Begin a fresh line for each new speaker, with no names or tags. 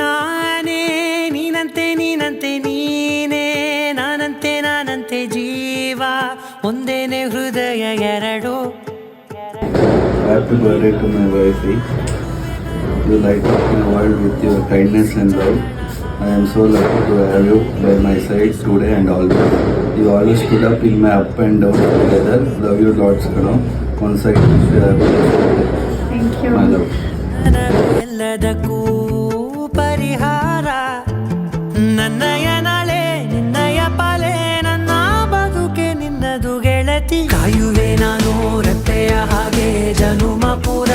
ನಾನೇ ನೀನಂತೆ ನೀನಂತೆ ನೀನೇ ನಾನಂತೆ ನಾನಂತೆ ಜೀವ ಒಂದೇನೆ ಹೃದಯ ಎರಡು.
Happy birthday to my wifey. You light up my world with your kindness and love. I am so lucky to have you by my side today and always. You always stood up in my up and down together. Love you lots, Kano. Once I wish you happy birthday.
Thank you.
My love.
ಎಲ್ಲದಕ್ಕೂ ಪರಿಹಾರ ನನ್ನಯ ನಾಳೆ ನಿನ್ನಯ ಪಾಲೆ ನನ್ನ ಬದುಕೆ ನಿನ್ನದು ಗೆಳತಿ. ಕಾಯುವೆ ನಾನು ರತ್ತೆಯ ಹಾಗೆ ಜನುಮ ಪುರ